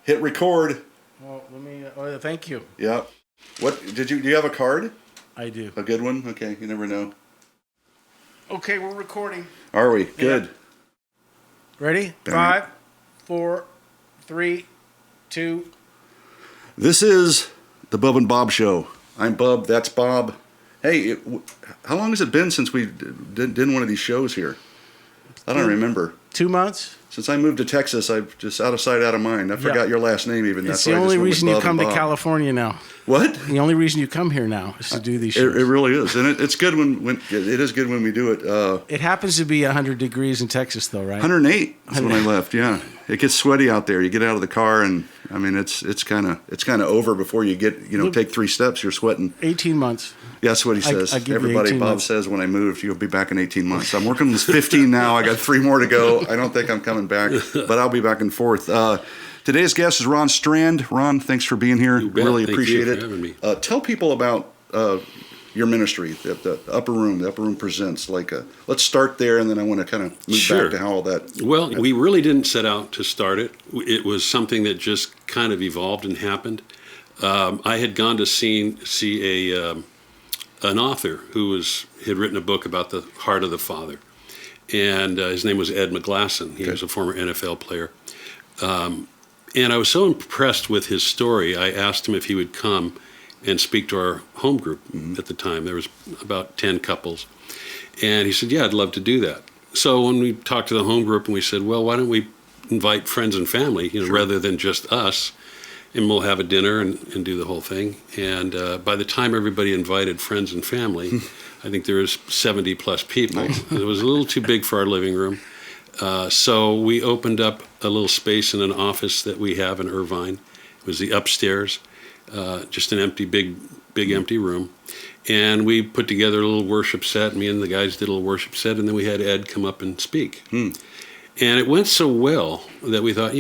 Hit record. Well, let me. Thank you. Yeah. Do you have a card? I do. A good one? Okay, you never know. Okay, we're recording. Are we? Good. Yeah. Ready? Damn 5, it. 4, 3, 2. This is the Bub and Bob Show. I'm Bub, that's Bob. Hey, how long has it been since we did one of these shows here? I don't remember. 2 months? Since I moved to Texas, I've just out of sight, out of mind. I forgot your last name even. It's the only reason you come to California now. What? The only reason you come here now is to do these shows. It really is, and it's good when it is good when we do it. It happens to be 100 degrees in Texas, though, right? 108 is when I left. Yeah, it gets sweaty out there. You get out of the car, and I mean it's kind of over before you get take 3 steps. You're sweating. 18 months. Yeah, that's what he says. Everybody, Bob months. says when I moved, you'll be back in 18 months. I'm working this 15 now. I got 3 more to go. I don't think I'm coming back, but I'll be back and forth. Today's guest is Ron Strand. Ron, thanks for being here. Really appreciate it. Having me. Tell people about your ministry, the Upper Room. The Upper Room Presents. Let's start there, and then I want to kind of move back to how all that. Well, we really didn't set out to start it. It was something that just kind of evolved and happened. I had gone to see an author who had written a book about the heart of the Father, and his name was Ed McGlasson. He was a former NFL player. And I was so impressed with his story, I asked him if he would come and speak to our home group at the time. There was about 10 couples. And he said, yeah, I'd love to do that. So when we talked to the home group and we said, well, why don't we invite friends and family, rather than just us, and we'll have a dinner and do the whole thing. And by the time everybody invited friends and family, I think there was 70 plus people. Nice. It was a little too big for our living room. So we opened up a little space in an office that we have in Irvine. It was the upstairs, just an empty, big empty room. And we put together a little worship set. Me and the guys did a little worship set, and then we had Ed come up and speak. And it went so well that we thought,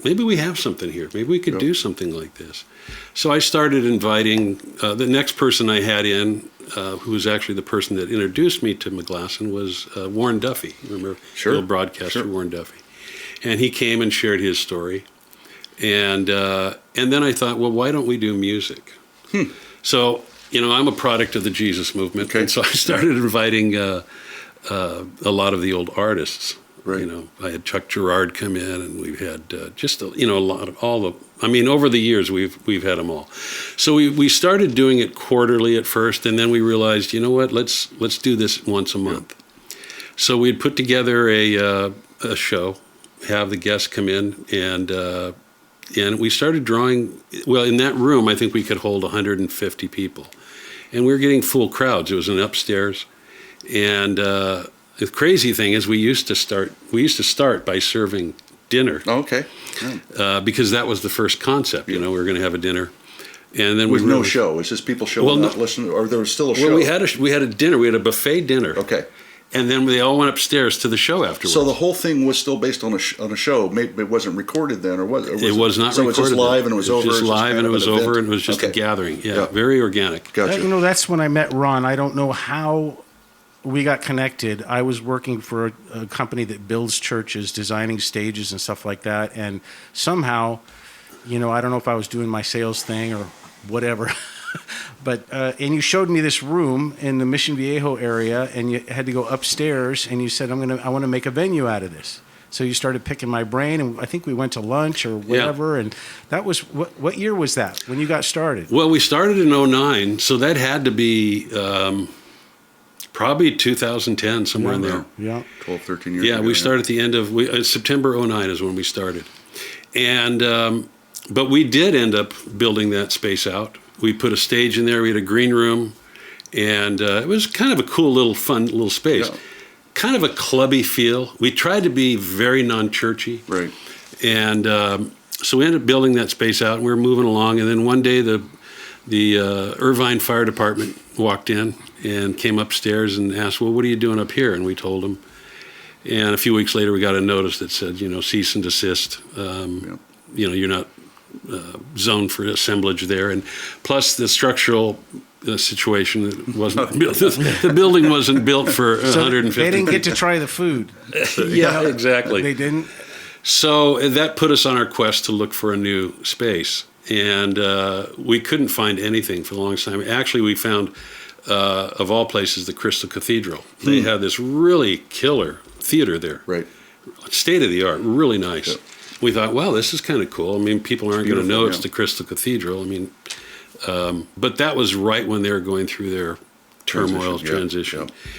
maybe we have something here. Maybe we could do something like this. So I started inviting the next person I had in, who was actually the person that introduced me to McGlasson, was Warren Duffy. Remember, the old broadcaster Warren Duffy. And he came and shared his story. And then I thought, well, why don't we do music? So, I'm a product of the Jesus movement. Okay. And so I started inviting a lot of the old artists. Right. I had Chuck Girard come in, and we've had just a lot of all the. Over the years we've had them all. So we started doing it quarterly at first, and then we realized, let's do this once a month. So we'd put together a show, have the guests come in, and we started drawing. Well, in that room, I think we could hold 150 people, and we were getting full crowds. It was an upstairs, and. The crazy thing is we used to start by serving dinner. Okay. Because that was the first concept, we were going to have a dinner. And then with no show. It's just people showing up, listening, or there was still a show? Well, we had a dinner. We had a buffet dinner. Okay. And then they all went upstairs to the show afterwards. So the whole thing was still based on a show. Maybe it wasn't recorded then, or was it? It was not recorded. So it was just live and it was over? Just live and it was over, and it was just a gathering. Yeah, very organic. Gotcha. That's when I met Ron. I don't know how we got connected. I was working for a company that builds churches, designing stages and stuff like that. And somehow, I don't know if I was doing my sales thing or whatever, but and you showed me this room in the Mission Viejo area, and you had to go upstairs, and you said, I want to make a venue out of this. So you started picking my brain, and I think we went to lunch or whatever. Yeah. And that was, what year was that when you got started? Well, we started in 2009, so that had to be probably 2010, somewhere in there. Yeah, 12, 13 years ago. Yeah, we started at the end of, September 2009 is when we started. And, but we did end up building that space out. We put a stage in there, we had a green room, and it was kind of a cool fun little space. Yeah. Kind of a clubby feel. We tried to be very non-churchy. Right. And so we ended up building that space out, and we were moving along, and then one day the Irvine Fire Department walked in and came upstairs and asked, well, what are you doing up here? And we told them. And a few weeks later, we got a notice that said, cease and desist. You're not zoned for assemblage there. And plus the structural situation wasn't built. The building wasn't built for 150 They didn't get to try the food. Yeah, exactly. They didn't? So that put us on our quest to look for a new space. And we couldn't find anything for the longest time. Actually, we found, of all places, the Crystal Cathedral. They had this really killer theater there. Right. State of the art, really nice. Yep. We thought, wow, this is kind of cool. I mean, people aren't going to know it's yeah. the Crystal Cathedral. I mean, but that was right when they were going through their turmoil, transition. Yeah.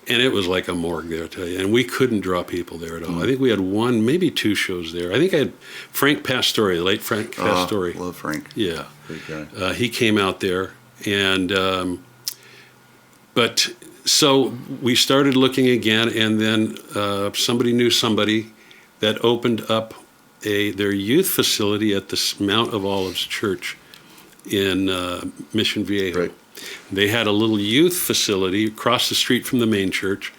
And it was like a morgue there, I tell you. And we couldn't draw people there at all. I think we had one, maybe two shows there. I think I had Frank Pastore, the late Frank Pastore. Love Frank. Yeah. Great guy. He came out there. And, but so we started looking again. And then somebody knew somebody that opened up their youth facility at the Mount of Olives Church in Mission Viejo. Right. They had a little youth facility across the street from the main church,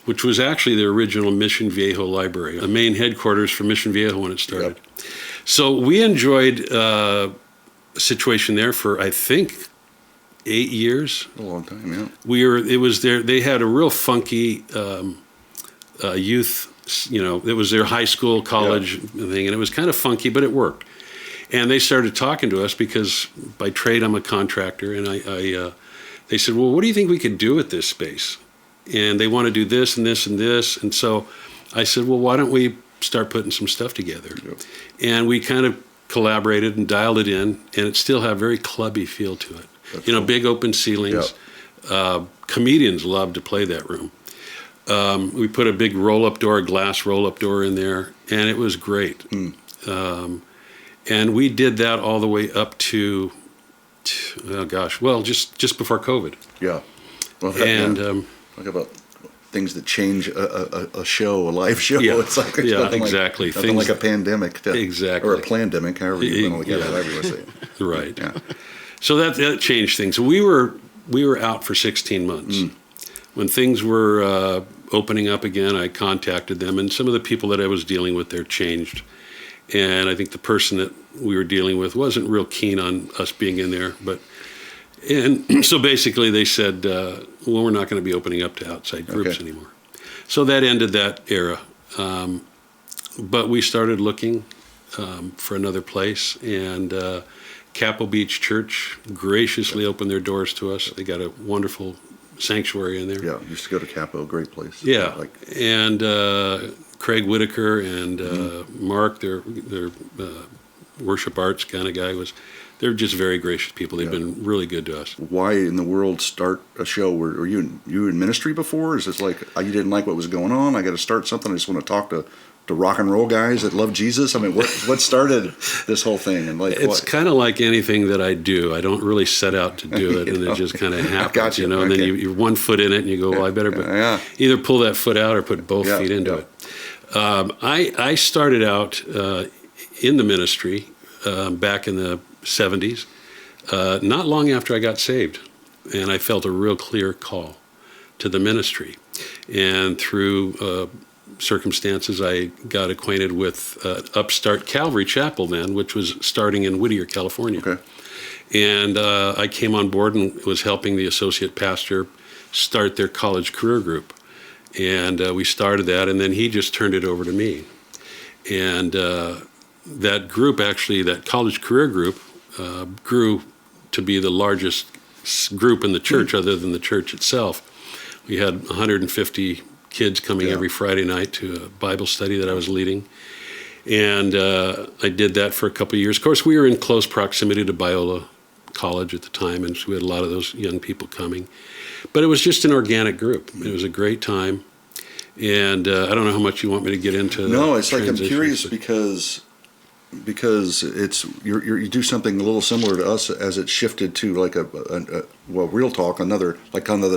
which was actually the original Mission Viejo library, the main headquarters for Mission Viejo when it started. Yep. So we enjoyed a situation there for, I think, 8 years. A long time, yeah. It was there. They had a real funky youth. It was their high school, college thing, and it was kind of funky, but it worked. And they started talking to us because by trade I'm a contractor, and they said, well, what do you think we could do with this space? And they want to do this and this and this. And so I said, well, why don't we start putting some stuff together? Yep. And we kind of collaborated and dialed it in, and it still had a very clubby feel to it. That's cool. Big open ceilings. Yep. Comedians loved to play that room. We put a big glass roll-up door in there, and it was great. And we did that all the way up to just before COVID. Yeah. Well, talk about things that change a show, a live show. Yeah. It's like Exactly. Nothing like a pandemic. Exactly. Or a plandemic, however you want to look at it, however you want to say it. Right. Yeah. So that changed things. We were out for 16 months. When things were opening up again, I contacted them, and some of the people that I was dealing with there changed. And I think the person that we were dealing with wasn't real keen on us being in there. And so basically they said, well, we're not going to be opening up to outside groups anymore. So that ended that era. But we started looking for another place. And Capo Beach Church graciously opened their doors to us. They got a wonderful sanctuary in there. Yeah, used to go to Capo, great place. Yeah, and Craig Whitaker and Mark, their worship arts kind of guy, they're just very gracious people. They've been really good to us. Why in the world start a show? Were you in ministry before? Is this like you didn't like what was going on? I got to start something. I just want to talk to rock and roll guys that love Jesus. I mean, what started this whole thing? And it's kind of like anything that I do. I don't really set out to do it, and it just kind of happens. And then you're 1 foot in it, and you go, well, I better either pull that foot out or put both feet into it. I started out in the ministry back in the 70s, not long after I got saved, and I felt a real clear call to the ministry. And through circumstances, I got acquainted with upstart Calvary Chapel then, which was starting in Whittier, California. Okay. And I came on board and was helping the associate pastor start their college career group. And we started that, and then he just turned it over to me. And that group, actually, that college career group, grew to be the largest group in the church other than the church itself. We had 150 kids coming every Friday night to a Bible study that I was leading. And I did that for a couple of years. Of course, we were in close proximity to Biola College at the time, and so we had a lot of those young people coming. But it was just an organic group. It was a great time. And I don't know how much you want me to get into. No, it's like I'm curious because it's you do something a little similar to us as it shifted to like Real Talk, another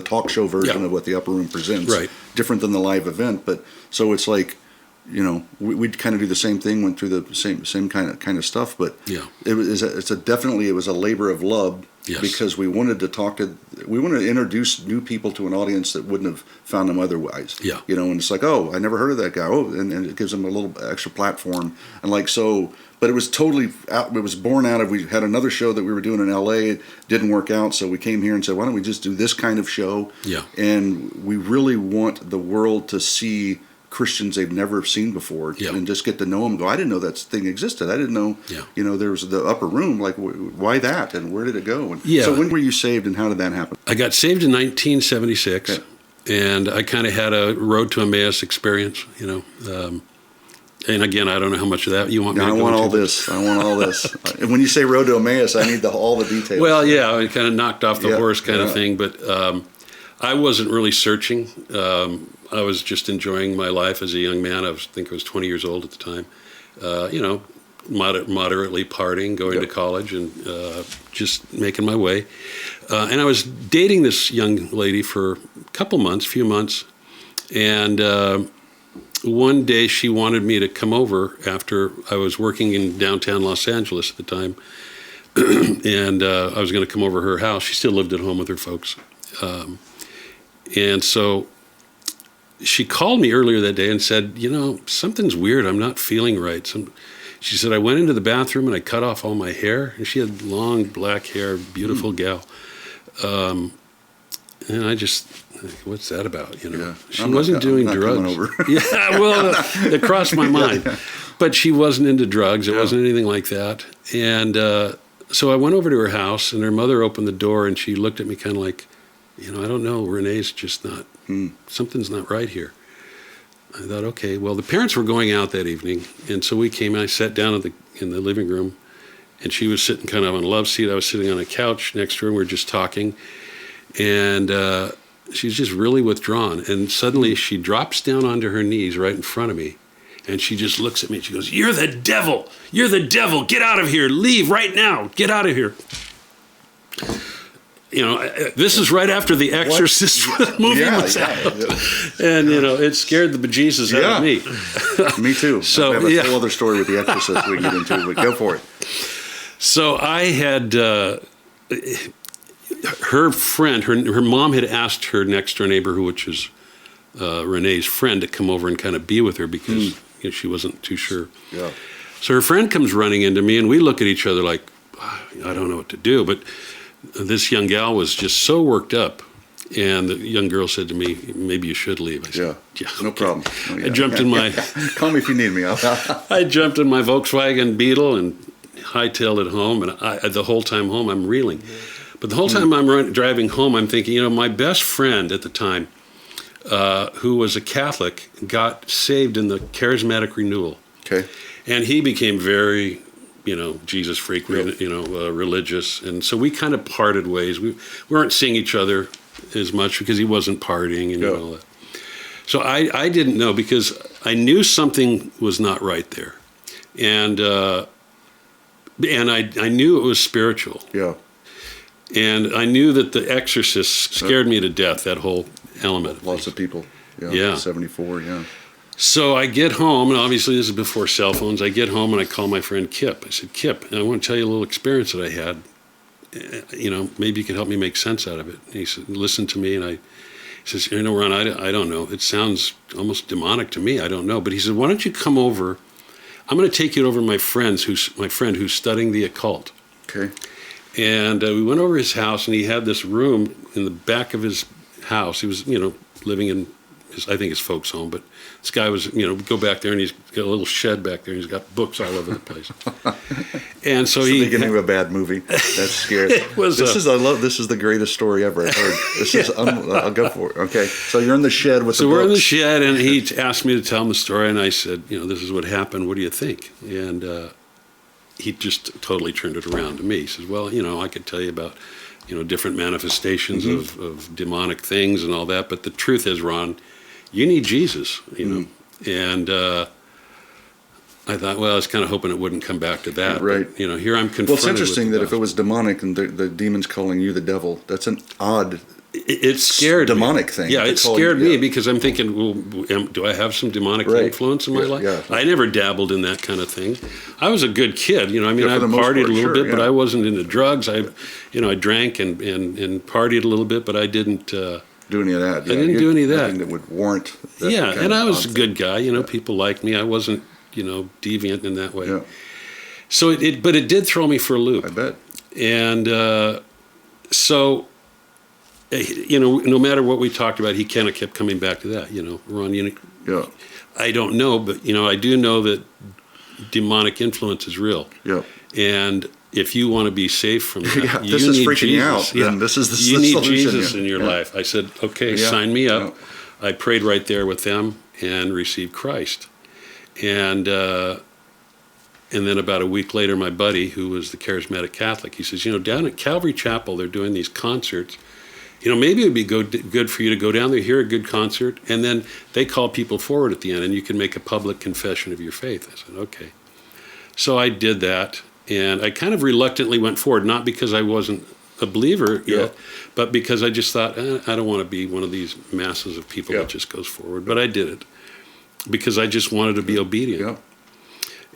talk show version of what the Upper Room presents. Right. Different than the live event, but so it's like, we'd kind of do the same thing, went through the same kind of stuff, but it was a labor of love. Yes. Because we wanted to introduce new people to an audience that wouldn't have found them otherwise. Yeah. And it's like, oh, I never heard of that guy. Oh, and it gives them a little extra platform. And but it was totally out. It was born out of, we had another show that we were doing in LA. It didn't work out. So we came here and said, why don't we just do this kind of show? Yeah. And we really want the world to see Christians they've never seen before, and just get to know them. Go, I didn't know that thing existed. I didn't know, there was the upper room. Like, why that, and where did it go? And so when were you saved, and how did that happen? I got saved in 1976, and I kind of had a road to Emmaus experience, and again, I don't know how much of that you want me to go into. I want all this. And when you say road to Emmaus, I need all the details. Well, yeah, I kind of knocked off the horse kind of thing, but I wasn't really searching. I was just enjoying my life as a young man. I think I was 20 years old at the time. Moderately partying, going to college, and just making my way. And I was dating this young lady for a few months, and one day she wanted me to come over after I was working in downtown Los Angeles at the time, and I was going to come over to her house. She still lived at home with her folks. And so she called me earlier that day and said, something's weird. I'm not feeling right. She said, I went into the bathroom and I cut off all my hair. And she had long black hair, beautiful gal. And I just, what's that about? She wasn't doing drugs. Yeah, well, it crossed my mind. But she wasn't into drugs. It wasn't anything like that. And so I went over to her house, and her mother opened the door, and she looked at me kind of like, I don't know, Renee's just not, something's not right here. I thought, okay, well, the parents were going out that evening, and so we came, and I sat down in the living room, and she was sitting kind of on a love seat. I was sitting on a couch next to her, and we were just talking, and she's just really withdrawn, and suddenly she drops down onto her knees right in front of me, and she just looks at me, and she goes, "You're the devil! You're the devil! Get out of here! Leave right now! Get out of here!" This is right after the Exorcist movie was out. And, it scared the bejesus out of me. Me too. So, I have a whole other story with the Exorcist we get into, but go for it. So I had, her friend, her mom had asked her next door neighbor, which was Renee's friend, to come over and kind of be with her because she wasn't too sure. Yeah. So her friend comes running into me, and we look at each other like, I don't know what to do, but this young gal was just so worked up, and the young girl said to me, "Maybe you should leave." I said, "Yeah, no problem." Oh, yeah. I jumped in my. Call me if you need me. I jumped in my Volkswagen Beetle and hightailed it home, and the whole time home I'm reeling. But the whole time I'm driving home, I'm thinking, my best friend at the time, who was a Catholic, got saved in the Charismatic Renewal. Okay. And he became very, Jesus freak, religious. And so we kind of parted ways. We weren't seeing each other as much because he wasn't partying and all that. So I didn't know, because I knew something was not right there. And I knew it was spiritual. Yeah. And I knew that The Exorcist scared me to death, that whole element. Lots of people. Yeah. 74, yeah. So I get home, and obviously this is before cell phones. I get home and I call my friend Kip. I said, "Kip, I want to tell you a little experience that I had. Maybe you could help me make sense out of it." And he said, "Listen to me." And he says, "Ron, I don't know. It sounds almost demonic to me. I don't know." But he said, "Why don't you come over? I'm going to take you over to my friend who's studying the occult." Okay. And we went over his house, and he had this room in the back of his house. He was, living in his folks' home, but this guy was, go back there, and he's got a little shed back there, and he's got books all over the place. And so the beginning of a bad movie. That's scary. This is the greatest story ever I've heard. This is I'll go for it. Okay, so you're in the shed with the books. So we're in the shed, and he asked me to tell him the story, and I said, this is what happened. What do you think? And he just totally turned it around to me. He says, "Well, I could tell you about, different manifestations of demonic things and all that, but the truth is, Ron, you need Jesus, And I thought, well, I was kind of hoping it wouldn't come back to that. Right. But, here I'm confronted. Well, it's interesting that if it was demonic and the demon's calling you the devil, that's an odd. It scared demonic me. Thing. Yeah, it scared me because I'm thinking, well, do I have some demonic influence in my life? Yeah. I never dabbled in that kind of thing. I was a good kid, I partied a little bit, but I wasn't into drugs. I drank and partied a little bit, but I didn't do any of that. I didn't do any of that. Nothing that would warrant that. Yeah, and I was a good guy. People liked me. I wasn't, deviant in that way. Yeah. So but it did throw me for a loop. I bet. And so. No matter what we talked about, he kind of kept coming back to that. Ron, I don't know, but I do know that demonic influence is real. Yep. And if you want to be safe from that, Yeah, you this is need freaking you Jesus. out, then this is the you need solution, Jesus yeah. in your Yeah. life. I said, okay, Yeah. sign me up. Yeah. I prayed right there with them and received Christ. And then about a week later, my buddy, who was the charismatic Catholic, he says, down at Calvary Chapel, they're doing these concerts. Maybe it would be good for you to go down there, hear a good concert, and then they call people forward at the end, and you can make a public confession of your faith. I said, okay. So I did that, and I kind of reluctantly went forward, not because I wasn't a believer yet, but because I just thought, I don't want to be one of these masses of people that just goes forward. But I did it because I just wanted to be obedient. Yeah.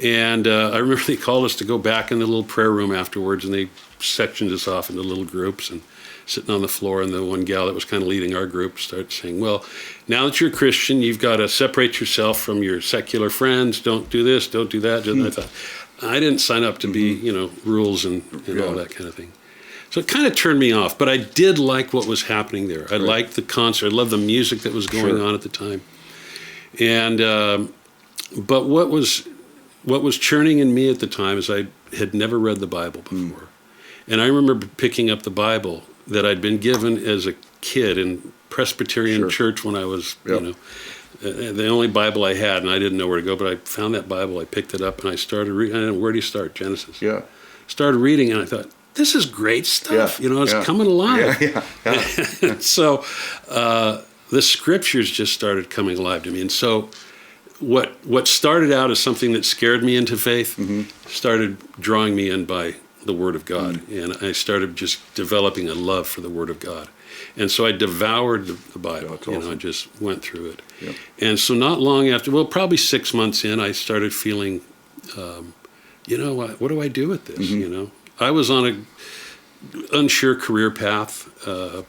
And I remember they called us to go back in the little prayer room afterwards, and they sectioned us off into little groups, and sitting on the floor, and the one gal that was kind of leading our group started saying, well, now that you're a Christian, you've got to separate yourself from your secular friends. Don't do this, don't do that. And I thought, I didn't sign up to be, rules and all that kind of thing. So it kind of turned me off, but I did like what was happening there. I liked the concert. I loved the music that was going on at the time. And, but what was churning in me at the time is I had never read the Bible before. And I remember picking up the Bible that I'd been given as a kid in Presbyterian church when I was, the only Bible I had, and I didn't know where to go, but I found that Bible, I picked it up, and I started reading. I didn't know, where do you start? Genesis. Yeah. Started reading, and I thought, this is great stuff. It's coming alive. Yeah. So the scriptures just started coming alive to me. And so what started out as something that scared me into faith started drawing me in by the Word of God. And I started just developing a love for the Word of God. And so I devoured the Bible. That's awesome. I just went through it. Yeah. And so not long after, probably 6 months in, I started feeling, what do I do with this? I was on a unsure career path. I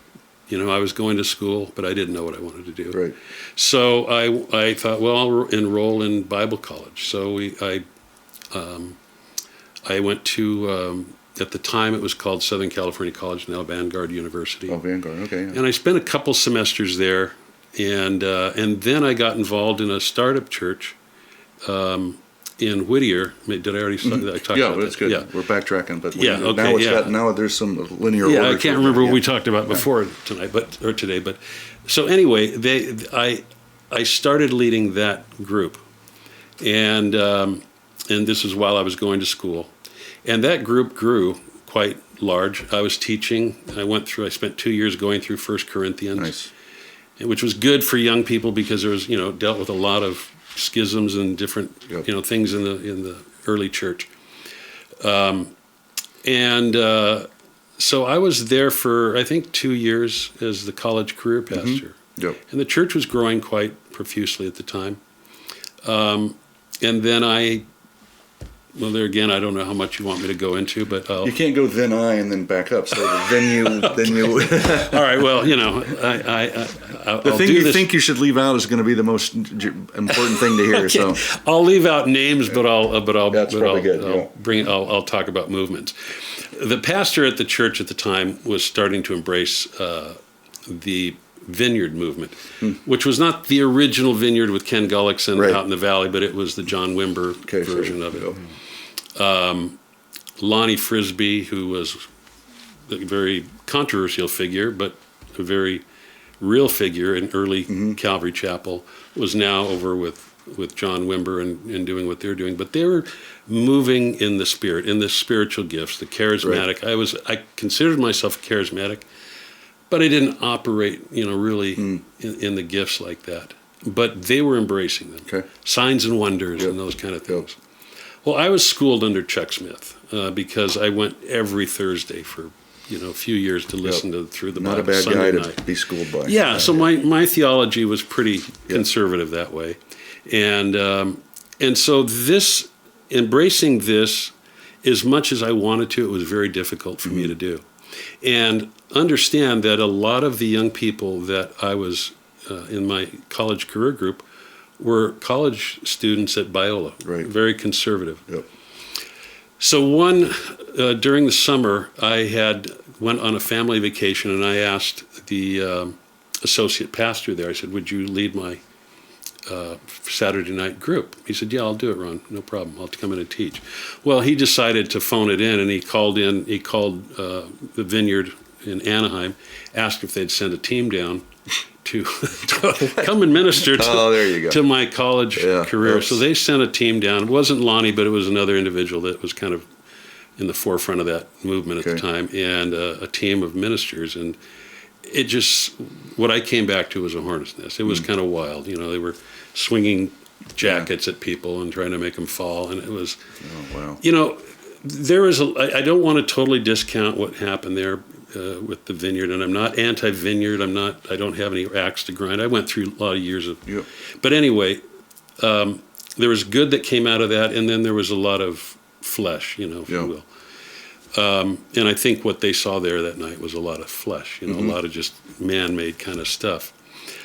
was going to school, but I didn't know what I wanted to do. Right. So I thought, well, I'll enroll in Bible college. So I went to, at the time it was called Southern California College, now Vanguard University. Oh, Vanguard, okay. Yeah. And I spent a couple semesters there, and then I got involved in a startup church in Whittier. Did I already I talked about that's that? good. Yeah, we're backtracking, but now there's some linear order. I can't remember what we talked about before tonight, or today. But so anyway, I started leading that group, and this is while I was going to school, and that group grew quite large. I was teaching. I spent 2 years going through 1 Corinthians, Nice. which was good for young people because there was dealt with a lot of schisms and different things in the early church, so I was there for I think 2 years as the college career pastor, and the church was growing quite profusely at the time, and then there again, I don't know how much you want me to go into, but you can't go then I and then back up. So then you. All right. Well, The thing you think you should leave out is going to be the most important thing to hear. Okay. So I'll leave out names, but I'll probably good. I'll talk about movements. The pastor at the church at the time was starting to embrace the vineyard movement, which was not the original vineyard with Ken Gullickson out in the valley, but it was the John Wimber version of it. Lonnie Frisbee, who was a very controversial figure, but a very real figure in early Calvary Chapel, was now over with John Wimber and doing what they're doing. But they were moving in the spirit, in the spiritual gifts, the charismatic. Right. I considered myself charismatic, but I didn't operate, really in the gifts like that. But they were embracing them. Okay. Signs and wonders and those kind of things. Yep. Well, I was schooled under Chuck Smith because I went every Thursday for a few years to listen through the Bible. Not a bad Sunday guy night. to be schooled by. Yeah, so my theology was pretty conservative that way, and so embracing this, as much as I wanted to, it was very difficult for me to do, and understand that a lot of the young people that I was in my college career group were college students at Biola, very conservative. Yep. So during the summer, I went on a family vacation, and I asked the associate pastor there, I said, would you lead my Saturday night group. He said, yeah, I'll do it, Ron. No problem. I'll come in and teach. Well, he decided to phone it in, and he called the Vineyard in Anaheim, asked if they'd send a team down to come and minister to my college career. So they sent a team down. It wasn't Lonnie, but it was another individual that was kind of in the forefront of that movement at the time, and a team of ministers. And it just, what I came back to was a hornet's nest. It was kind of wild. You know, they were swinging jackets at people and trying to make them fall. And it was, you know, I don't want to totally discount what happened there with the Vineyard. And I'm not anti-Vineyard. I don't have any axe to grind. I went through a lot of years of, but anyway, there was good that came out of that. And then there was a lot of flesh, you know, if you will. And I think what they saw there that night was a lot of flesh, you know, a lot of just man-made kind of stuff.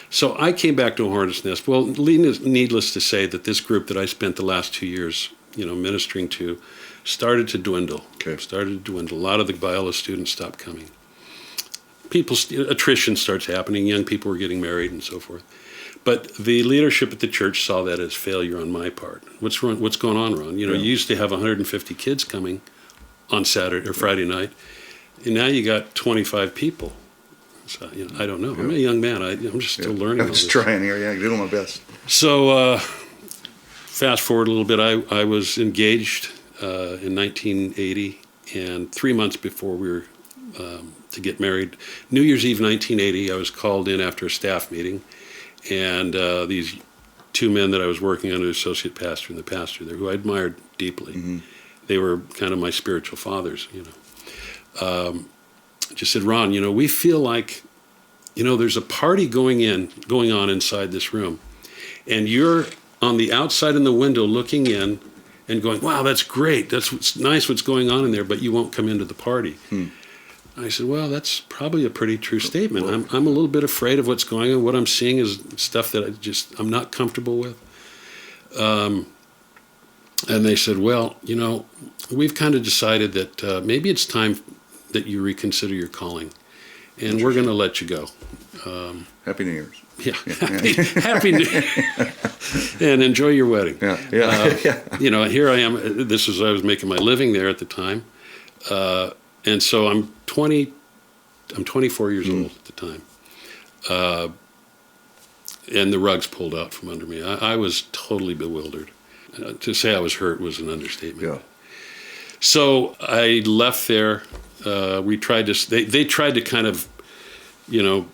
So I came back to a hornet's nest. Well, needless to say that this group that I spent the last 2 years, you know, ministering to, started to dwindle. A lot of the Biola students stopped coming. Attrition starts happening. Young people were getting married and so forth. But the leadership at the church saw that as failure on my part. What's going on, Ron? You know, you used to have 150 kids coming on Saturday or Friday night, and now you got 25 people. So, you know, I don't know. I'm a young man. I'm just still learning. I'm just trying here. Doing my best. So, fast forward a little bit. I was engaged in 1980, and 3 months before we were to get married, New Year's Eve 1980, I was called in after a staff meeting, and these two men that I was working under, the associate pastor and the pastor there, who I admired deeply. They were kind of my spiritual fathers, you know. Just said, Ron, you know, we feel like, you know, there's a party going on inside this room, and you're on the outside in the window looking in and going, wow, that's great. That's nice what's going on in there, but you won't come into the party. I said, well, that's probably a pretty true statement. I'm a little bit afraid of what's going on. What I'm seeing is stuff that I'm not comfortable with. And they said, well, you know, we've kind of decided that maybe it's time that you reconsider your calling, and we're going to let you go. Happy New Year's. Yeah. Happy New Year. And enjoy your wedding. You know, here I am. I was making my living there at the time. And so I'm 24 years old at the time. And the rug's pulled out from under me. I was totally bewildered. To say I was hurt was an understatement. So I left there. They tried to kind of, you know,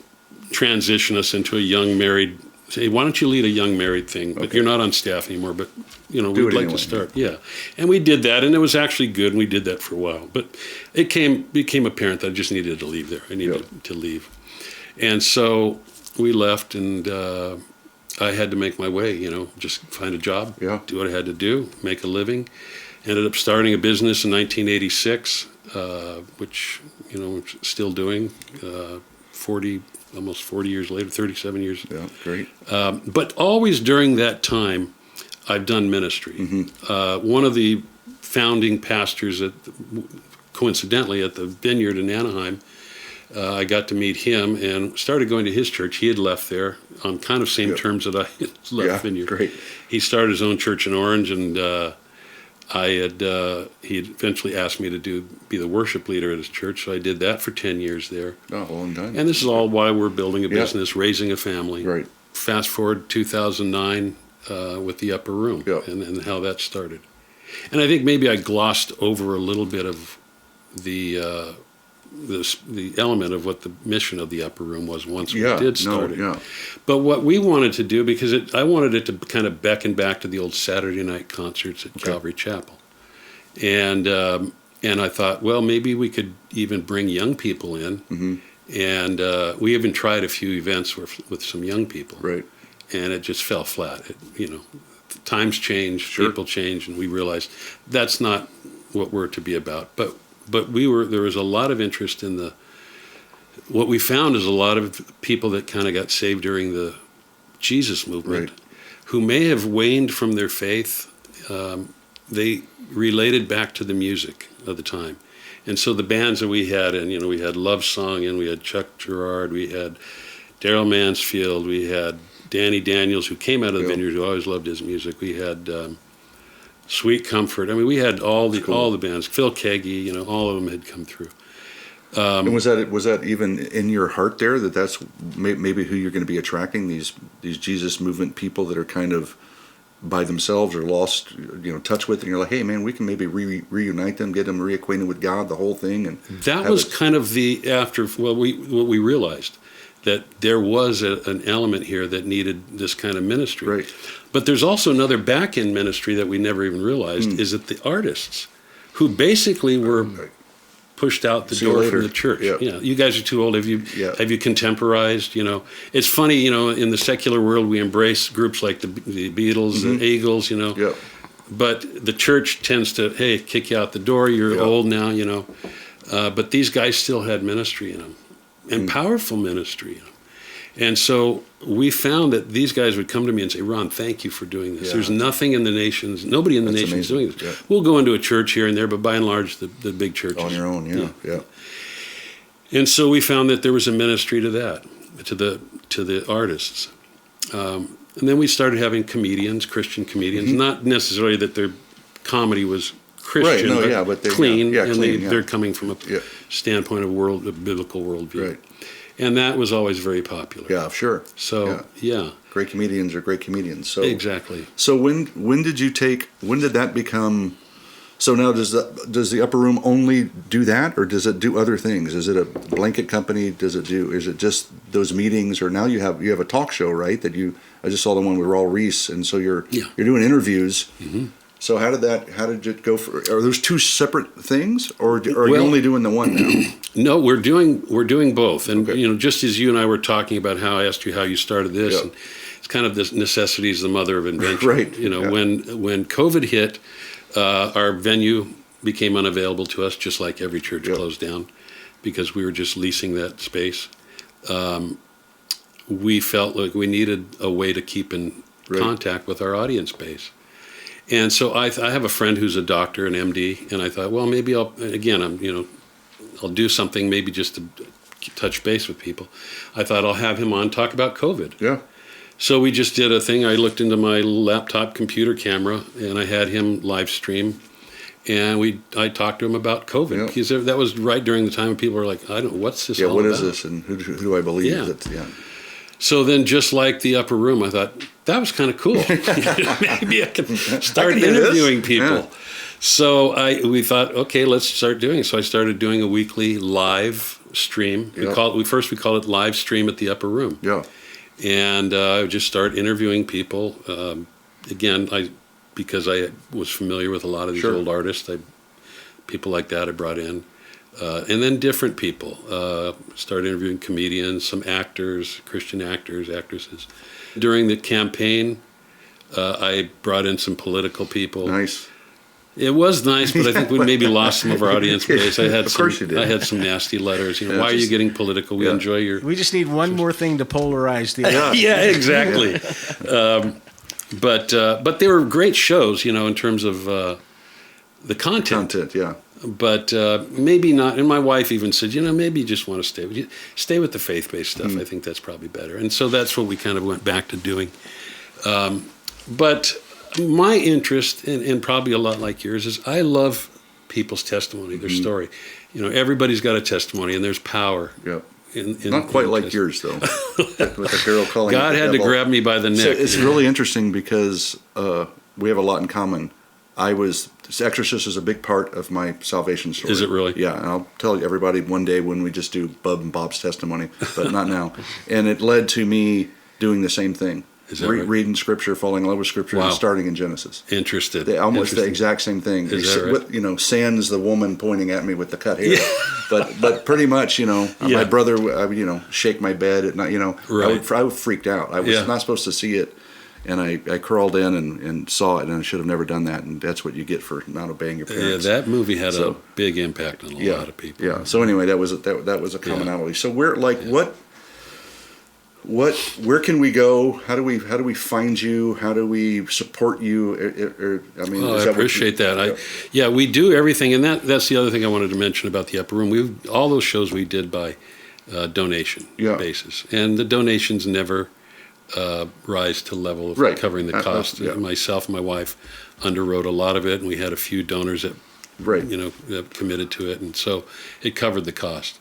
transition us into a young married. Say, why don't you lead a young married thing? But you're not on staff anymore. But you know, we'd like to start. And we did that, and it was actually good. And we did that for a while. But it became apparent that I just needed to leave there. I needed to leave, and so we left, and I had to make my way, you know, just find a job, do what I had to do, make a living. Ended up starting a business in 1986, which, you know, I'm still doing, almost 40 years later, 37 years. Yeah, great. But always during that time, I've done ministry. One of the founding pastors, coincidentally, at the Vineyard in Anaheim, I got to meet him and started going to his church. He had left there on kind of same terms that I had left Vineyard. Great. He started his own church in Orange, and he had eventually asked me to be the worship leader at his church. So I did that for 10 years there. Oh, a long time. And this is all while we're building a business, raising a family. Right. Fast forward 2009 with the Upper Room and how that started. And I think maybe I glossed over a little bit of the element of what the mission of the Upper Room was once we did start it. But what we wanted to do, because I wanted it to kind of beckon back to the old Saturday night concerts at Calvary Chapel. And I thought, well, maybe we could even bring young people in. And we even tried a few events with some young people. Right. And it just fell flat. Times changed, people changed, and we realized that's not what we're to be about. But there was a lot of interest in what we found is a lot of people that kind of got saved during the Jesus movement, who may have waned from their faith. They related back to the music of the time. And so the bands that we had, and we had Love Song, and we had Chuck Girard, we had Daryl Mansfield, we had Danny Daniels, who came out of the Yeah. Vineyard, who I always loved his music. We had Sweet Comfort. I mean, we had all the bands. Phil Keggy, you know, all of them had come through. And was that even in your heart there, that's maybe who you're going to be attracting, these Jesus movement people that are kind of by themselves or lost, you know, touch with, and you're like, hey man, we can maybe reunite them, get them reacquainted with God, the whole thing. And that was kind of what we realized, that there was an element here that needed this kind of ministry. Right. But there's also another back-end ministry that we never even realized, is that the artists, who basically were pushed out the door from the church. Yeah. You know, you guys are too old. Have you contemporized? You know, it's funny. You know, in the secular world, we embrace groups like the Beatles, the Eagles. You know, Yeah. but the church tends to, hey, kick you out the door. You're old now. You know, but these guys still had ministry in them, and powerful ministry in them. And so we found that these guys would come to me and say, Ron, thank you for doing this. Yeah. There's nothing in the nations, nobody in the nations doing this. Yeah. We'll go into a church here and there, but by and large, the big churches. On your own, yeah. And so we found that there was a ministry to that, to the artists. And then we started having comedians, Christian comedians, not necessarily that their comedy was Christian, but clean, they're coming from a standpoint of a biblical worldview. Right. And that was always very popular. Yeah, sure. So, yeah. Great comedians are great comedians. So Exactly. So when did that become? So now does the Upper Room only do that, or does it do other things? Is it a blanket company? Is it just those meetings, or now you have a talk show, right? I just saw the one with Raul Reese, and so you're doing interviews. Mm-hmm. So how did it go for? Are those two separate things, or are you only doing the one now? No, we're doing both. And you know, just as you and I were talking about how I asked you how you started this, and it's kind of this necessity is the mother of invention. Right. You know, when COVID hit, our venue became unavailable to us, just like every church closed down, because we were just leasing that space. We felt like we needed a way to keep in contact with our audience base. And so I have a friend who's a doctor, an MD, and I thought, well, maybe I'll do something maybe just to touch base with people. I thought I'll have him on, talk about COVID. Yeah. So we just did a thing. I looked into my laptop computer camera, and I had him live stream, and I talked to him about COVID, because that was right during the time when people were like, what's this all about? Yeah, what is this, and who do I believe? Yeah. So then, just like the Upper Room, I thought, that was kind of cool. Maybe I can start interviewing people. Yeah. So we thought, okay, let's start doing it. So I started doing a weekly live stream. We called it live stream at the Upper Room. Yeah. And I would just start interviewing people. Because I was familiar with a lot of these old artists, people like that I brought in. And then different people. Started interviewing comedians, some actors, Christian actors, actresses. During the campaign, I brought in some political people. Nice. It was nice, but I think we maybe lost some of our audience base. I had some nasty letters. Why are you getting political? We enjoy your. We just need one more thing to polarize the. Yeah, exactly. But they were great shows, in terms of the content. But maybe not. And my wife even said, maybe you just want to stay with the faith-based stuff. I think that's probably better. And so that's what we kind of went back to doing. But my interest, and probably a lot like yours, is I love people's testimony, their story. Everybody's got a testimony, and there's power. Yeah. Not quite like yours, though. With a girl calling. God had to grab me by the neck. So it's really interesting because we have a lot in common. Exorcist is a big part of my salvation story. Is it really? Yeah, and I'll tell everybody one day when we just do Bub and Bob's testimony, but not now. And it led to me doing the same thing. Is that right? Reading Scripture, falling in love with Scripture, and starting in Genesis. Almost the exact same thing. Is that right? Sans the woman pointing at me with the cut hair. Yeah. But pretty much, my brother, shake my bed at night. Right. I freaked out. I was not supposed to see it. And I crawled in and saw it, and I should have never done that. And that's what you get for not obeying your parents. Yeah, that movie had a big impact on a lot of people. Yeah. So anyway, that was a commonality. So where can we go? How do we find you? How do we support you? I appreciate that. We do everything, and that's the other thing I wanted to mention about the Upper Room. All those shows we did by donation basis, and the donations never rise to the level of Right. covering the cost. Yeah. Myself and my wife underwrote a lot of it, and we had a few donors that Right. that committed to it, and so it covered the cost.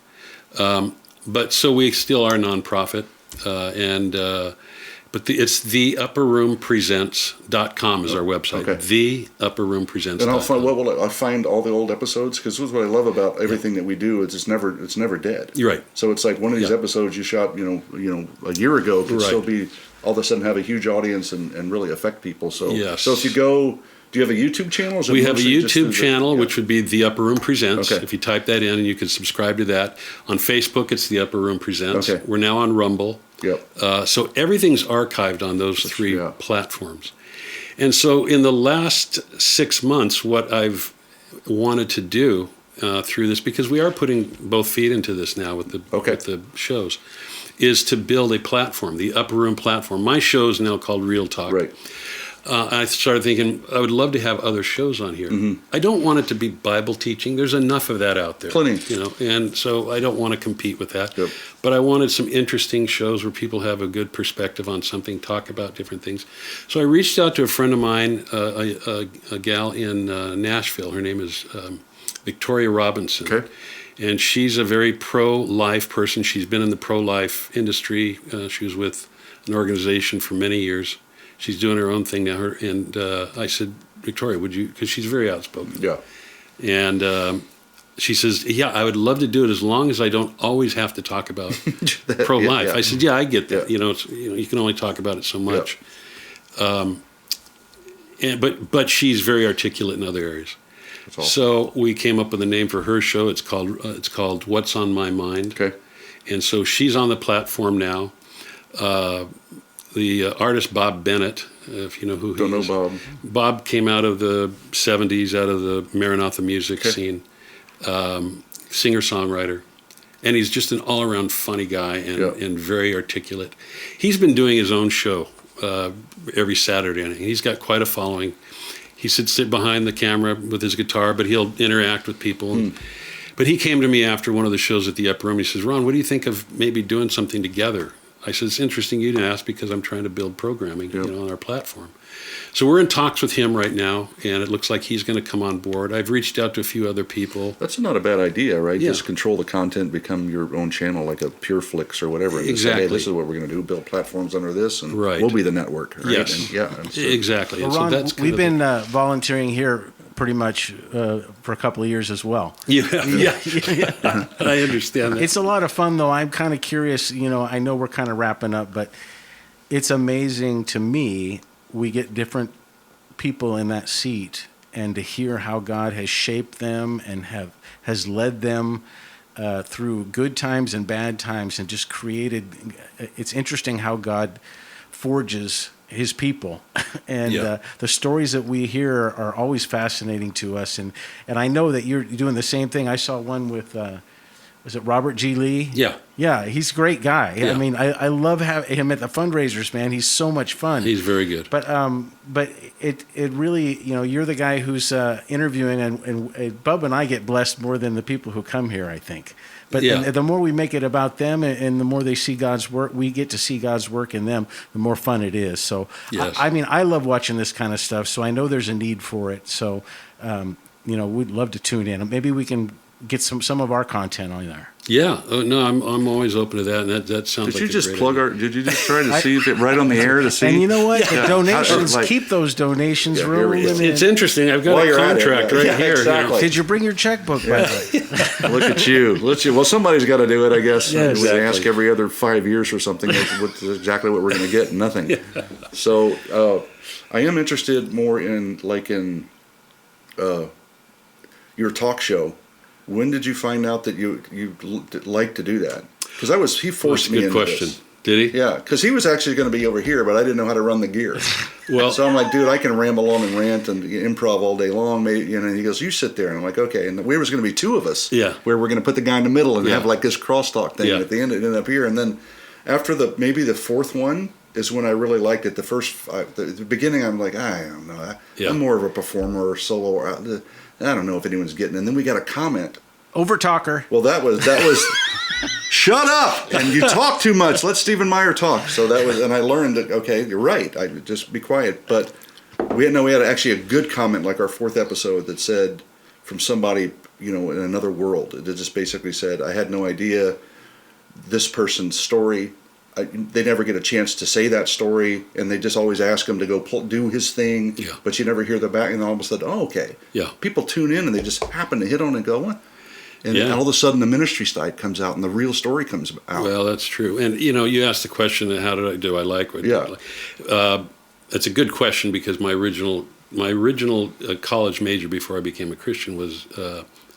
But so we still are a nonprofit, but it's theupperroompresents.com is our website. Okay. Theupperroompresents.com. And I'll find I'll find all the old episodes, because this is what I love about everything that we do. It's never dead. You're right. So it's like one of these episodes you shot a year ago could still be all of a sudden have a huge audience and really affect people. So Yes. So if you go, do you have a YouTube channel? Or is it We have a mostly just YouTube channel, which would be The Upper Room Presents. Okay. If you type that in, and you can subscribe to that. On Facebook, it's The Upper Room Presents. Okay. We're now on Rumble. Yep. So everything's archived on those three platforms. And so in the last 6 months, what I've wanted to do through this, because we are putting both feet into this now with the shows, is to build a platform, the Upper Room platform. My show is now called Real Talk. Right. I started thinking I would love to have other shows on here. Mm-hmm. I don't want it to be Bible teaching. There's enough of that out there. Plenty. And so I don't want to compete with that. Yep. But I wanted some interesting shows where people have a good perspective on something, talk about different things. So I reached out to a friend of mine, a gal in Nashville. Her name is Victoria Robinson. Okay. And she's a very pro-life person. She's been in the pro-life industry. She was with an organization for many years. She's doing her own thing now. And I said, Victoria, would you, because she's very outspoken. Yeah. And she says, yeah, I would love to do it as long as I don't always have to talk about pro-life. Yeah. I said, yeah, I get that. Yeah. You can only talk about it so much. But she's very articulate in other areas. That's awesome. So we came up with a name for her show. It's called What's on My Mind. Okay. And so she's on the platform now. The artist Bob Bennett, if you know who he is. Don't know Bob. Bob came out of the 70s, out of the Maranatha music scene, singer-songwriter. And he's just an all-around funny guy and very articulate. He's been doing his own show every Saturday, and he's got quite a following. He sit behind the camera with his guitar, but he'll interact with people. But he came to me after one of the shows at the Upper Room. He says, Ron, what do you think of maybe doing something together? I said, it's interesting you didn't ask, because I'm trying to build programming on our platform. So we're in talks with him right now, and it looks like he's going to come on board. I've reached out to a few other people. That's not a bad idea, right? Yeah. Just control the content, become your own channel, like a PureFlix or whatever. And Exactly. Say, hey, this is what we're going to do, build platforms under this, and Right. we'll be the network. Right? Yes. And, so, Exactly. Well, And Ron, so that's we've been volunteering here pretty much for a couple of years as well. Yeah. I understand that. It's a lot of fun, though. I'm kind of curious. I know we're kind of wrapping up, but it's amazing to me. We get different people in that seat, and to hear how God has shaped them and has led them through good times and bad times, and just created. It's interesting how God forges His people, and the stories that we hear are always fascinating to us. And I know that you're doing the same thing. I saw one with. Was it Robert G. Lee? Yeah, he's a great guy. Yeah. I mean, I love having him at the fundraisers, man. He's so much fun. He's very good. But it really, you're the guy who's interviewing, and Bub and I get blessed more than the people who come here, I think. But the more we make it about them, and the more they see God's work, we get to see God's work in them, the more fun it is. So, Yes. I love watching this kind of stuff, so I know there's a need for it. So, we'd love to tune in. Maybe we can get some of our content on there. Yeah. Oh, no, I'm always open to that, and that sounds Did like you just a great plug idea. our? Did you just try to see if it right on the air to see? And you know what? The donations, Like- keep those donations Yeah, here we rolling go. in. It's interesting. I've got While a you're at it, contract yeah. right Yeah, here. exactly. Did you bring your checkbook, by the way? Look at you. Well, somebody's got to do it, I guess. Yeah, We exactly. ask every other 5 years or something. What's exactly what we're going to get? Nothing. So I am interested more in your talk show. When did you find out that you like to do that? Because he forced me That's a into good question. this. Did he? Yeah, because he was actually going to be over here, but I didn't know how to run the gear. Well, So I'm like, dude, I can ramble on and rant and improv all day long. Maybe, and he goes, you sit there. And I'm like, okay. And we was going to be two of us. Yeah. Where we're going to put the guy in the middle and Yeah. have like this crosstalk thing. Yeah. And at the end, it ended up here. And then after maybe the fourth one is when I really liked it. The beginning, I'm like, I don't know. Yeah. I'm more of a performer or solo. I don't know if anyone's getting it. And then we got a comment. Over talker. Well, that was shut up, and you talk too much. Let Stephen Meyer talk. So that was, and I learned that, okay, you're right. I just be quiet. But we had actually a good comment, like our 4th episode, that said from somebody, in another world. It just basically said, I had no idea this person's story. They never get a chance to say that story, and they just always ask him to go do his thing, but you never hear the back, and all of a sudden, oh, okay. Yeah. People tune in, and they just happen to hit on and go, what? And all of a sudden, the ministry side comes out, and the real story comes out. Well, that's true. And, you asked the question, how do I like what I like? That's a good question, because my original college major before I became a Christian was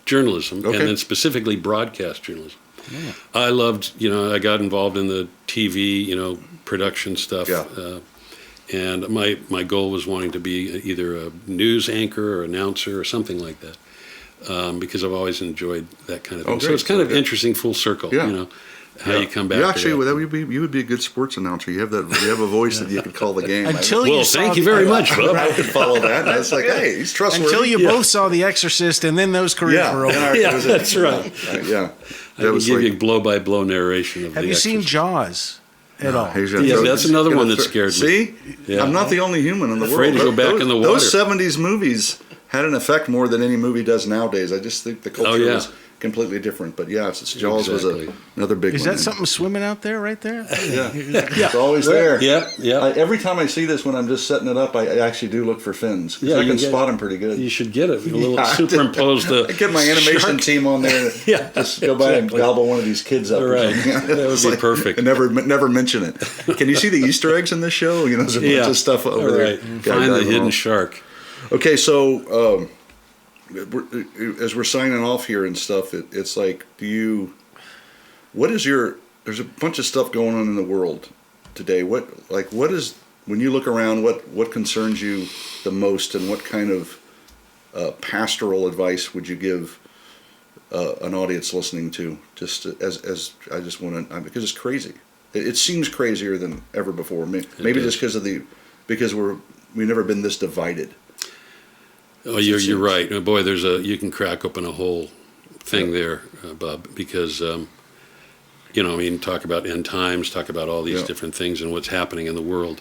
journalism, and then specifically broadcast journalism. Yeah. I loved, I got involved in the TV, production stuff. Yeah. And my goal was wanting to be either a news anchor or announcer or something like that, because I've always enjoyed that kind of thing. So it's kind of interesting, full circle, how you come back to that. You would be a good sports announcer. You have a voice that you could call the game. Thank you very much, Bub. I could follow that. And it's like, hey, he's trustworthy. Until you both saw The Exorcist, and then those careers were over. That's right. I can give you a blow-by-blow narration of Have you seen Jaws at all? Yeah, that's another one that scared me. See? Yeah. I'm not the only human in the world. Afraid to go back in the water. Those 70s movies had an effect more than any movie does nwnowadays. I just think the culture was completely different. But Jaws was another big one. Is that something swimming out there right there? Yeah. It's always there. Yeah. Every time I see this when I'm just setting it up, I actually do look for fins. Yeah, I can spot them pretty good. You should get it. A little superimposed. I get my animation team on there. Just go by and gobble one of these kids up. Right. That would be perfect. And never mention it. Can you see the Easter eggs in this show? There's a bunch of stuff over there. Find the hidden shark. Okay, so as we're signing off here and stuff, it's like, there's a bunch of stuff going on in the world today. When you look around, what concerns you the most, and what kind of pastoral advice would you give an audience listening to? Just as I just want to, because it's crazy. It seems crazier than ever before. Maybe just because we've never been this divided. Oh, you're right. Boy, you can crack open a whole thing there, Bob, because talk about end times, talk about all these different things and what's happening in the world,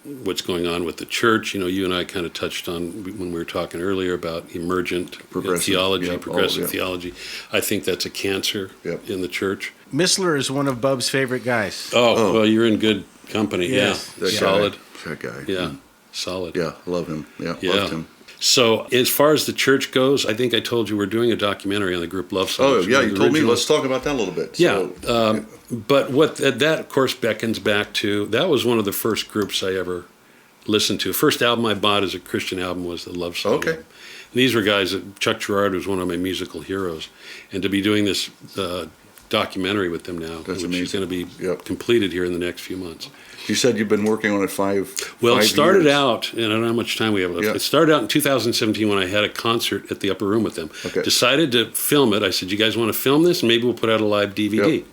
what's going on with the church. You and I kind of touched on when we were talking earlier about emergent theology, progressive theology. I think that's a cancer in the church. Missler is one of Bub's favorite guys. Oh, well, you're in good company. Yes. Yeah, solid. That guy. Yeah. Solid. Yeah, love him. Yeah, loved him. So as far as the church goes, I think I told you we're doing a documentary on the group Love Songs. Oh, yeah, you told me. Let's talk about that a little bit. But what that, of course, beckons back to, that was one of the first groups I ever listened to. First album I bought as a Christian album was the Love Song. Okay. And these were guys Chuck Girard was one of my musical heroes. And to be doing this documentary with them now, which is going to be completed here in the next few months. You said you've been working on it 5 years. Well, it started out, and I don't know how much time we have left. It started out in 2017 when I had a concert at the Upper Room with them. Okay. Decided to film it. I said, you guys want to film this? And maybe we'll put out a live DVD. Yep.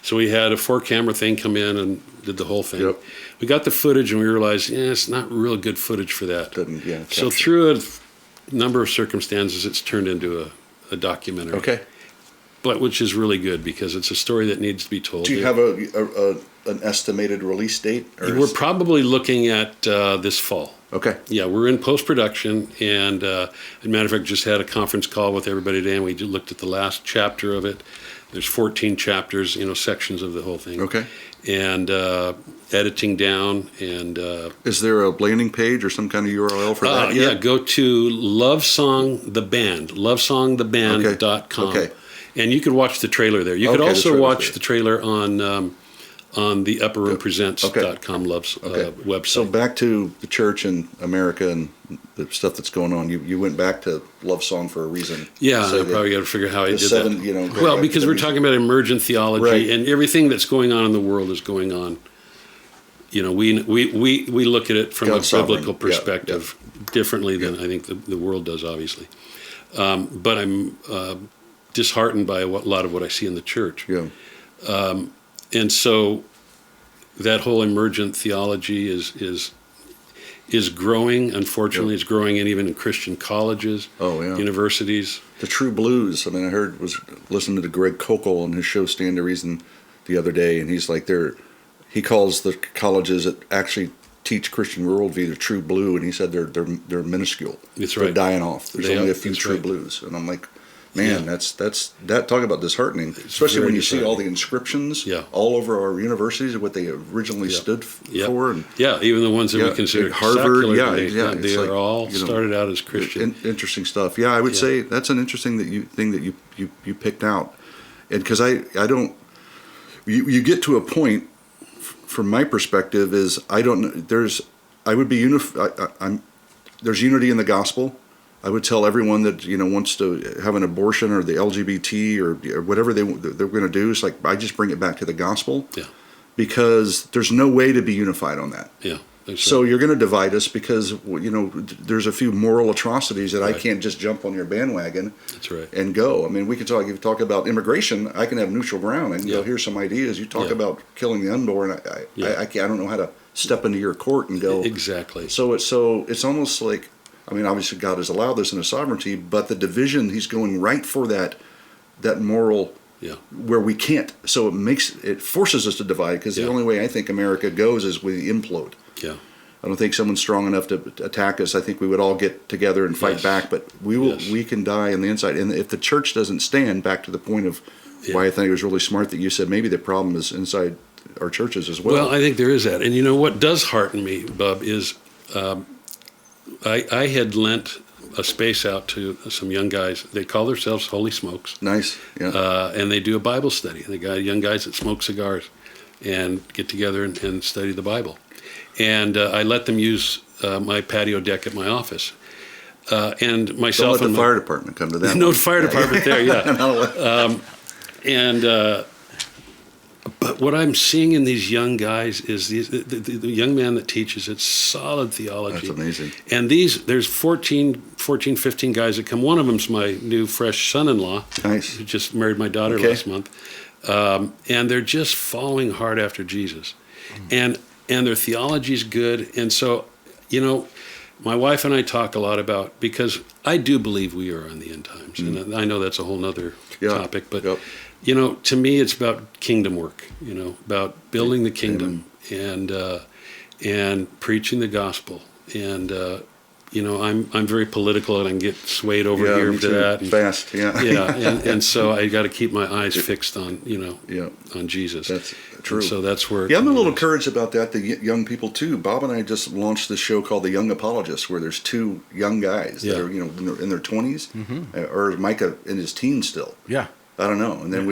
So we had a 4-camera thing come in and did the whole thing. Yep. We got the footage and we realized, it's not real good footage for that. So through a number of circumstances, it's turned into a documentary. Okay. But which is really good because it's a story that needs to be told. Do you have an estimated release date? We're probably looking at this fall. Okay. Yeah, we're in post-production, and as a matter of fact, just had a conference call with everybody today, and we looked at the last chapter of it. There's 14 chapters, sections of the whole thing. Okay. And editing down, and... Is there a landing page or some kind of URL for that yet? Yeah, go to lovesongtheband.com. Okay. And you could watch the trailer there. You could also watch the trailer on the upperroompresents.com website. So back to the church in America and the stuff that's going on. You went back to Love Song for a reason. Yeah, I probably got to figure out how I did that. Well, because we're talking about emergent theology, and everything that's going on in the world is going on. We look at it from a biblical perspective differently than I think the world does, obviously. But I'm disheartened by a lot of what I see in the church. Yeah. And so that whole emergent theology is is growing. Unfortunately, it's growing even in Christian colleges, universities. The true blues. I mean, was listening to Greg Kokel on his show Stand to Reason the other day, and he's like, he calls the colleges that actually teach Christian worldview the true blue, and he said they're minuscule. That's right. They're dying off. There's only a few true blues, and I'm like, man, that's talk about disheartening, especially when you see all the inscriptions all over our universities, what they originally stood for. And, even the ones that we consider Harvard. Secular, they are all started out as Christian. Interesting stuff. Yeah, I would say that's an interesting thing that you picked out, and because I don't, you get to a point, from my perspective, is I don't know. There's unity in the gospel. I would tell everyone that wants to have an abortion or the LGBT or whatever they're going to do. It's like I just bring it back to the gospel, because there's no way to be unified on that. Yeah. So you're going to divide us because there's a few moral atrocities that I can't just jump on your bandwagon. That's right. And go. I mean, we can talk. If you talk about immigration, I can have neutiral ground. I can go, here's some ideas. You talk about killing the unborn. I don't know how to step into your court and go. Exactly. So it's almost like. I mean, obviously God has allowed this in His sovereignty, but the division, He's going right for that moral, where we can't. So it forces us to divide, because the only way I think America goes is we implode. Yeah. I don't think someone's strong enough to attack us. I think we would all get together and fight back, but we can die on the inside. And if the church doesn't stand, back to the point of why I think it was really smart that you said maybe the problem is inside our churches as well. Well, I think there is that. And what does hearten me, Bub, is I had lent a space out to some young guys. They call themselves Holy Smokes. Nice, yeah. And they do a Bible study. They got young guys that smoke cigars and get together and study the Bible. And I let them use my patio deck at my office. And myself. Don't let the fire department come to that. No fire department there, But what I'm seeing in these young guys is the young man that teaches, it's solid theology. That's amazing. And there's 14, 15 guys that come. One of them's my new fresh son-in-law. Nice. Who just married my daughter last month. And they're just following hard after Jesus. And their theology's good. And so, my wife and I talk a lot about, because I do believe we are on the end times. And I know that's a whole nother topic, but to me, it's about kingdom work, about building the kingdom and preaching the gospel. And, I'm very political, and I can get swayed over here to that. And, fast, and so I got to keep my eyes fixed on, on Jesus. That's true. And so that's where. Yeah, I'm a little encouraged about that. The young people too. Bob and I just launched this show called The Young Apologists, where there's two young guys that are in their 20s, or Micah in his teens still. Yeah. I don't know. And then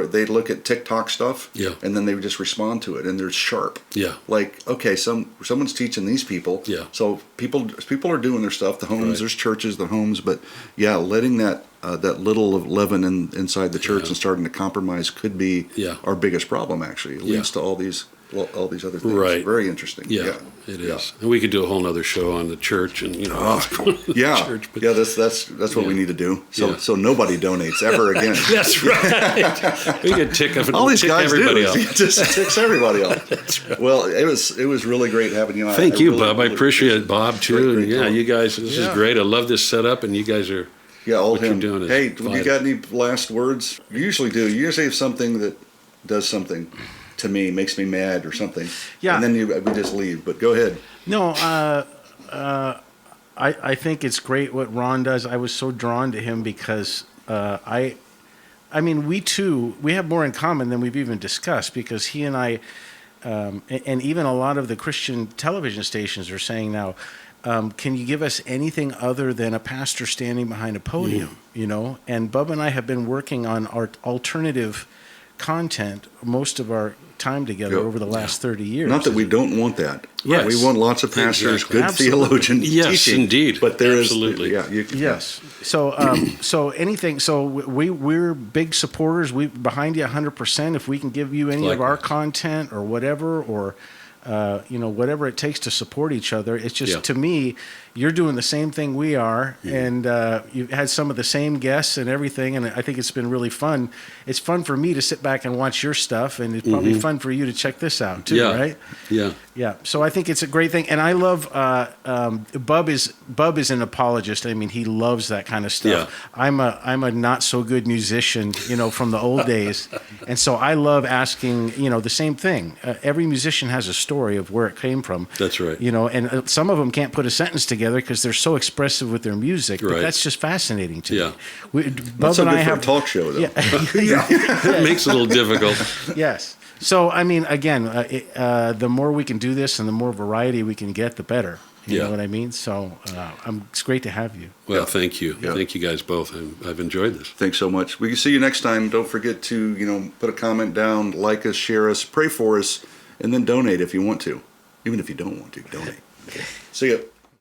they look at TikTok stuff, and then they would just respond to it, and they're sharp. Yeah. Like, okay, someone's teaching these people. Yeah. So people are doing their stuff. The homes, there's churches, the homes, but letting that little of leaven inside the church and starting to compromise could be our biggest problem. Actually, it leads to all these other things. Right. Very interesting. Yeah, it is. And we could do a whole other show on the church and church. But that's what we need to do. So nobody donates ever again. That's right. We could tick all these guys everybody do. off. It just ticks everybody off. That's right. Well, it was really great having you on. Thank you, Bob. I appreciate it, Bob, too. Great you guys, this is great. I love this setup, and you guys are. Yeah, all what him. You're doing is hey, vital. You got any last words? You usually do. You usually have something that does something to me, makes me mad or something. Yeah. And then we just leave. But go ahead. No, I think it's great what Ron does. I was so drawn to him because I mean, we have more in common than we've even discussed, because he and I, and even a lot of the Christian television stations are saying now, can you give us anything other than a pastor standing behind a podium, And Bub and I have been working on our alternative content most of our time together over the last 30 years. Not that we don't want that. Yes. We want lots of pastors, good theologians yes, teaching. Indeed. But there Absolutely. Yes. So anything. So we're big supporters. We behind you 100%. If we can give you any of our content or whatever, or whatever it takes to support each other. It's just, Yeah. to me, you're doing the same thing we are, and you've had some of the same guests and everything, and I think it's been really fun. It's fun for me to sit back and watch your stuff, and it's probably fun for you to check this out too, Yeah. right? Yeah. Yeah. So I think it's a great thing, and I love Bub is an apologist. I mean, he loves that kind of stuff. Yeah. I'm a not so good musician, from the old days, and so I love asking, the same thing. Every musician has a story of where it came from. That's right. And some of them can't put a sentence together because they're so expressive with their music. But Right. that's just fascinating to Yeah. me. Not Bub so and good I for have a talk show, though. It makes it a little difficult. Yes. So, I mean, again, the more we can do this and the more variety we can get, the better. You know what I mean? So it's great to have you. Well, thank you. Yeah. Thank you guys both. I've enjoyed this. Thanks so much. We can see you next time. Don't forget to, put a comment down, like us, share us, pray for us, and then donate if you want to. Even if you don't want to, donate. Okay. See ya.